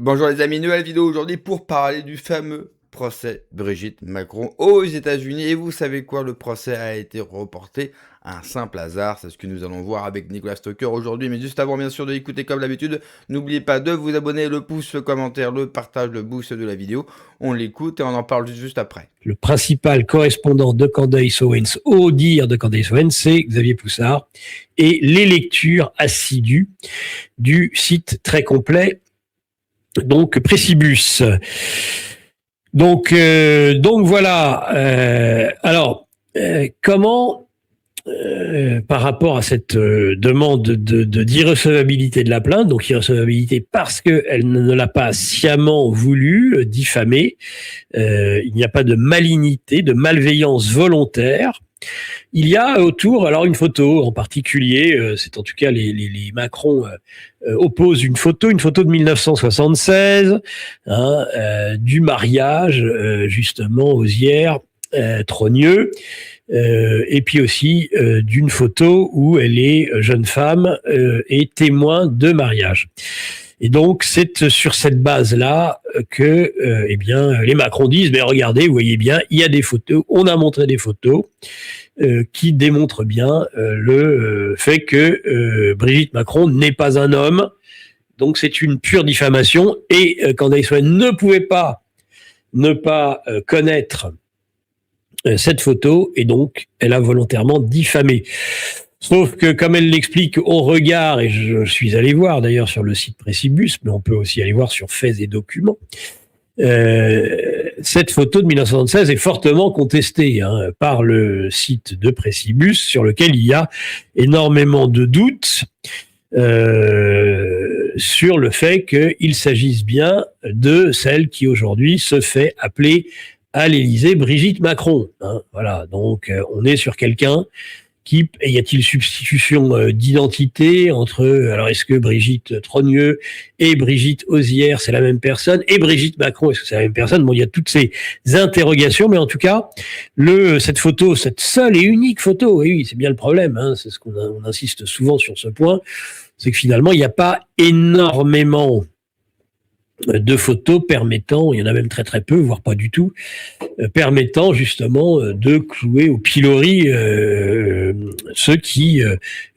Bonjour les amis, nouvelle vidéo aujourd'hui pour parler du fameux procès Brigitte Macron aux États-Unis. Et vous savez quoi, le procès a été reporté. Un simple hasard, c'est ce que nous allons voir avec Nicolas Stocker aujourd'hui. Mais juste avant bien sûr de l'écouter comme d'habitude, n'oubliez pas de vous abonner, le pouce, le commentaire, le partage, le boost de la vidéo. On l'écoute et on en parle juste après. Le principal correspondant de Candace Owens, au dire de Candace Owens, c'est Xavier Poussard. Et les lectures assidues du site très complet, donc Précibus. Donc voilà. Comment par rapport à cette demande d'irrecevabilité de la plainte, donc irrecevabilité parce qu'elle ne l'a pas sciemment voulu diffamer, il n'y a pas de malignité, de malveillance volontaire. Il y a autour, alors une photo en particulier, c'est en tout cas les Macron opposent une photo de 1976, du mariage justement Osière, Trogneux, et puis aussi d'une photo où elle est jeune femme et témoin de mariage. Et donc, c'est sur cette base-là que, les Macron disent, mais regardez, vous voyez bien, il y a des photos, on a montré des photos qui démontrent bien le fait que Brigitte Macron n'est pas un homme. Donc, c'est une pure diffamation. Et Candace Owens ne pouvait pas ne pas connaître cette photo, et donc, elle a volontairement diffamé. Sauf que, comme elle l'explique au regard, et je suis allé voir d'ailleurs sur le site Précibus, mais on peut aussi aller voir sur Faits et Documents, cette photo de 1976 est fortement contestée par le site de Précibus, sur lequel il y a énormément de doutes sur le fait qu'il s'agisse bien de celle qui aujourd'hui se fait appeler à l'Élysée Brigitte Macron. Voilà, donc on est sur quelqu'un qui, y a-t-il substitution d'identité entre, alors est-ce que Brigitte Trogneux et Brigitte Osière, c'est la même personne, et Brigitte Macron, est-ce que c'est la même personne? Bon, il y a toutes ces interrogations, mais en tout cas, cette photo, cette seule et unique photo, et oui, c'est bien le problème, c'est ce on insiste souvent sur ce point, c'est que finalement, il n'y a pas énormément de photos permettant, il y en a même très très peu, voire pas du tout, permettant justement de clouer au pilori ceux qui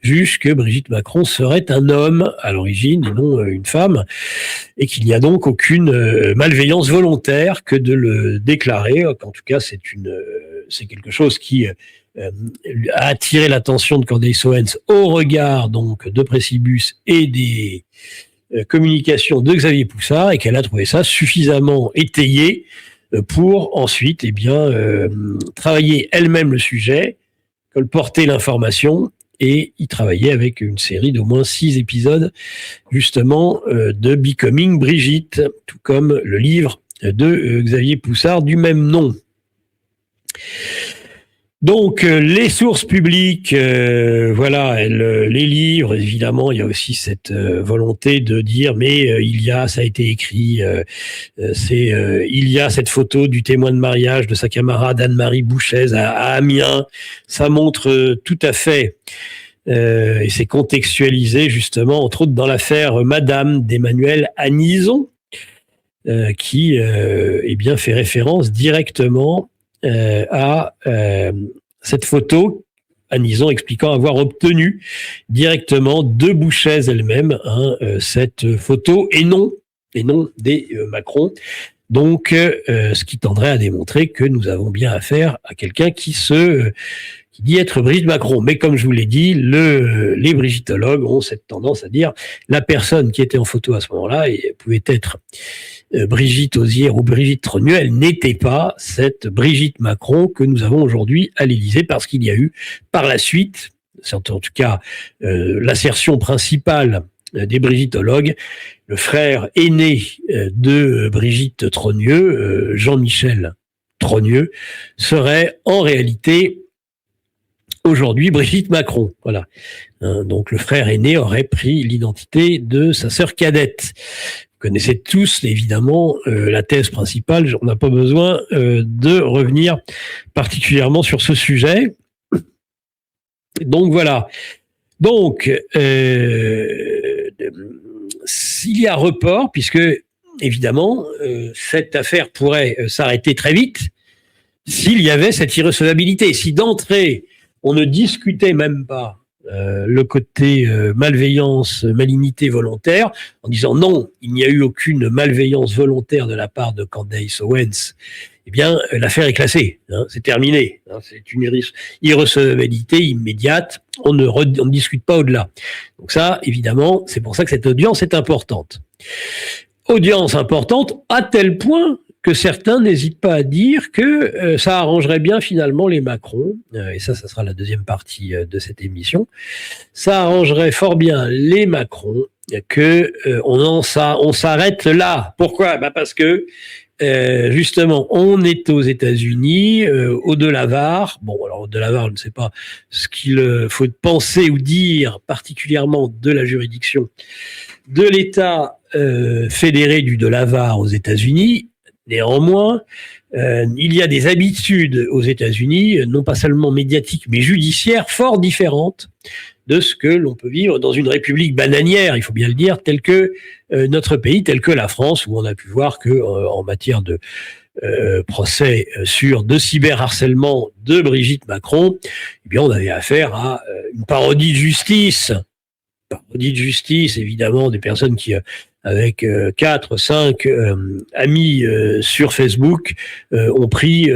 jugent que Brigitte Macron serait un homme à l'origine et non une femme, et qu'il n'y a donc aucune malveillance volontaire que de le déclarer. En tout cas, c'est quelque chose qui a attiré l'attention de Candace Owens au regard donc de Précibus et des communication de Xavier Poussard, et qu'elle a trouvé ça suffisamment étayé pour ensuite travailler elle-même le sujet, colporter l'information et y travailler avec une série d'au moins 6 épisodes justement de Becoming Brigitte, tout comme le livre de Xavier Poussard du même nom. Donc les sources publiques, les livres, évidemment, il y a aussi cette volonté de dire, mais ça a été écrit, il y a cette photo du témoin de mariage de sa camarade Anne-Marie Bouchez à Amiens, ça montre tout à fait, et c'est contextualisé justement, entre autres dans l'affaire Madame d'Emmanuel Anison, qui fait référence directement à cette photo, Anison expliquant avoir obtenu directement de Bouchez elle-même cette photo et non des Macron. Donc, ce qui tendrait à démontrer que nous avons bien affaire à quelqu'un qui dit être Brigitte Macron. Mais comme je vous l'ai dit, les brigittologues ont cette tendance à dire la personne qui était en photo à ce moment-là pouvait être Brigitte Osière ou Brigitte Trogneux, elle n'était pas cette Brigitte Macron que nous avons aujourd'hui à l'Élysée, parce qu'il y a eu par la suite, c'est en tout cas l'assertion principale des brigittologues, le frère aîné de Brigitte Trogneux, Jean-Michel Trogneux, serait en réalité aujourd'hui Brigitte Macron. Voilà. Donc le frère aîné aurait pris l'identité de sa sœur cadette. Vous connaissez tous, évidemment, la thèse principale. On n'a pas besoin de revenir particulièrement sur ce sujet. Donc voilà. Donc, s'il y a report, puisque évidemment, cette affaire pourrait s'arrêter très vite s'il y avait cette irrecevabilité. Si d'entrée, on ne discutait même pas le côté malveillance, malignité volontaire, en disant non, il n'y a eu aucune malveillance volontaire de la part de Candace Owens, eh bien, l'affaire est classée, hein, c'est terminé. Hein, c'est une irrecevabilité immédiate, on ne discute pas au-delà. Donc ça, évidemment, c'est pour ça que cette audience est importante. Audience importante à tel point que certains n'hésitent pas à dire que ça arrangerait bien finalement les Macron, et ça sera la deuxième partie de cette émission, ça arrangerait fort bien les Macron que on s'arrête là. Pourquoi ? Parce que justement, on est aux États-Unis, au Delaware. Bon, alors au Delaware, je ne sais pas ce qu'il faut penser ou dire particulièrement de la juridiction de l'État fédéré du Delaware aux États-Unis. Néanmoins, il y a des habitudes aux États-Unis, non pas seulement médiatiques, mais judiciaires, fort différentes de ce que l'on peut vivre dans une république bananière, il faut bien le dire, tel que notre pays, tel que la France, où on a pu voir que en matière de procès de cyberharcèlement de Brigitte Macron, eh bien, on avait affaire à une parodie de justice. Parodie de justice, évidemment, des personnes qui avec 4, 5 amis sur Facebook ont pris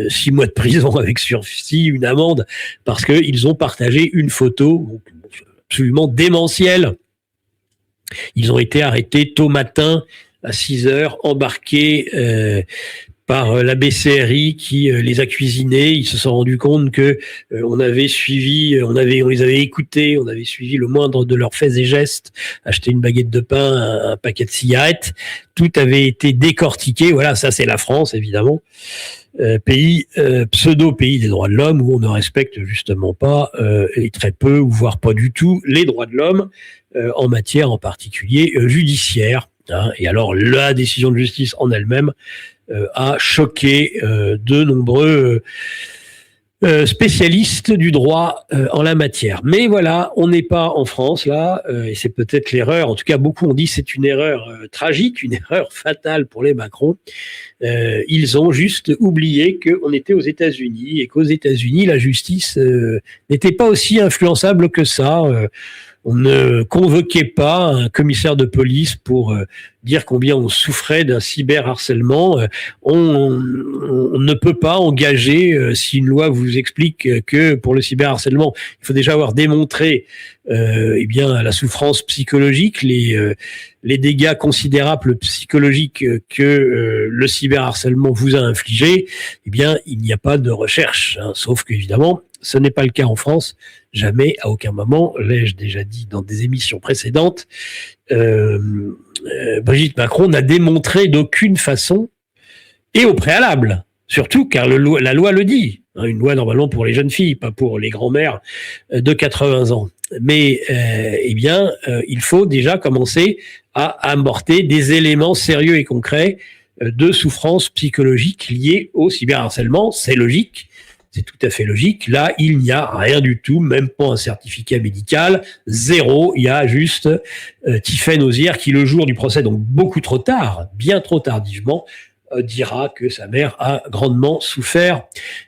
6 mois de prison avec sursis, une amende, parce qu'ils ont partagé une photo absolument démentielle. Ils ont été arrêtés tôt matin à 6 heures, embarqués par la BCRI qui les a cuisinés. Ils se sont rendus compte que on avait suivi, on les avait écoutés, on avait suivi le moindre de leurs faits et gestes, acheter une baguette de pain, un paquet de cigarettes. Tout avait été décortiqué. Voilà, ça c'est la France, évidemment. Pseudo-pays des droits de l'homme où on ne respecte justement pas, et très peu, ou voire pas du tout, les droits de l'homme en matière en particulier judiciaire. Hein. Et alors, la décision de justice en elle-même a choqué de nombreux spécialistes du droit en la matière. Mais voilà, on n'est pas en France là, et c'est peut-être l'erreur. En tout cas, beaucoup ont dit que c'est une erreur tragique, une erreur fatale pour les Macron. Ils ont juste oublié qu'on était aux États-Unis et qu'aux États-Unis, la justice n'était pas aussi influençable que ça. On ne convoquait pas un commissaire de police pour dire combien on souffrait d'un cyberharcèlement. On ne peut pas engager, si une loi vous explique que pour le cyberharcèlement, il faut déjà avoir démontré eh bien la souffrance psychologique, les dégâts considérables psychologiques que le cyberharcèlement vous a infligé. Eh bien, il n'y a pas de recherche, hein, sauf qu'évidemment, ce n'est pas le cas en France. Jamais, à aucun moment, l'ai-je déjà dit dans des émissions précédentes, Brigitte Macron n'a démontré d'aucune façon, et au préalable, surtout car la loi le dit, hein, une loi normalement pour les jeunes filles, pas pour les grands-mères de 80 ans. Mais eh bien, il faut déjà commencer à amorter des éléments sérieux et concrets de souffrance psychologique liée au cyberharcèlement. C'est logique. C'est tout à fait logique. Là, il n'y a rien du tout, même pas un certificat médical, zéro. Il y a juste Tiffaine Ozière qui, le jour du procès, donc beaucoup trop tard, bien trop tardivement, dira que sa mère a grandement souffert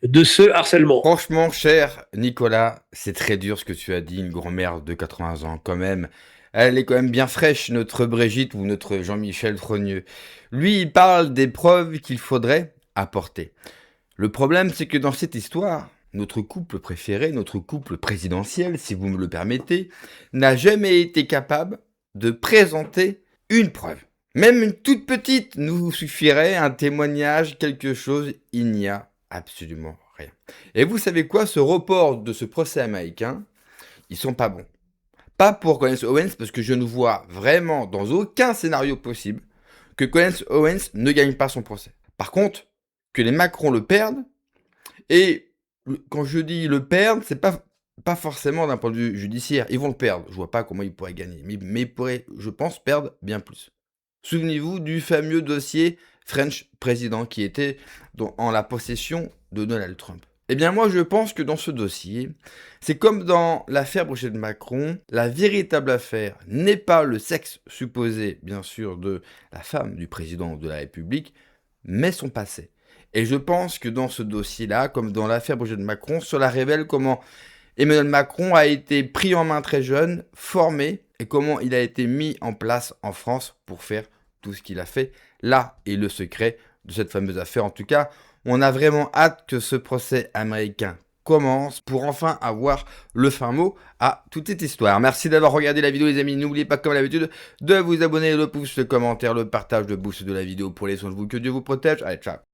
de ce harcèlement. Franchement, cher Nicolas, c'est très dur ce que tu as dit, une grand-mère de 80 ans quand même. Elle est quand même bien fraîche, notre Brigitte ou notre Jean-Michel Trogneux. Lui, il parle des preuves qu'il faudrait apporter. Le problème, c'est que dans cette histoire, notre couple préféré, notre couple présidentiel, si vous me le permettez, n'a jamais été capable de présenter une preuve. Même une toute petite nous suffirait, un témoignage, quelque chose, il n'y a absolument rien. Et vous savez quoi, ce report de ce procès américain, ils sont pas bons. Pas pour Candace Owens, parce que je ne vois vraiment dans aucun scénario possible que Candace Owens ne gagne pas son procès. Par contre, que les Macron le perdent, et quand je dis le perdre, c'est pas forcément d'un point de vue judiciaire, ils vont le perdre, je vois pas comment ils pourraient gagner, mais ils pourraient, je pense, perdre bien plus. Souvenez-vous du fameux dossier French Président qui était en la possession de Donald Trump. Eh bien moi je pense que dans ce dossier, c'est comme dans l'affaire Brigitte Macron, la véritable affaire n'est pas le sexe supposé, bien sûr, de la femme du président de la République, mais son passé. Et je pense que dans ce dossier-là, comme dans l'affaire Brigitte Macron, cela révèle comment Emmanuel Macron a été pris en main très jeune, formé, et comment il a été mis en place en France pour faire tout ce qu'il a fait. Là est le secret de cette fameuse affaire. En tout cas, on a vraiment hâte que ce procès américain commence pour enfin avoir le fin mot à toute cette histoire. Merci d'avoir regardé la vidéo les amis, n'oubliez pas comme d'habitude de vous abonner, le pouce, le commentaire, le partage, le boost de la vidéo pour les soins de vous, que Dieu vous protège. Allez, ciao.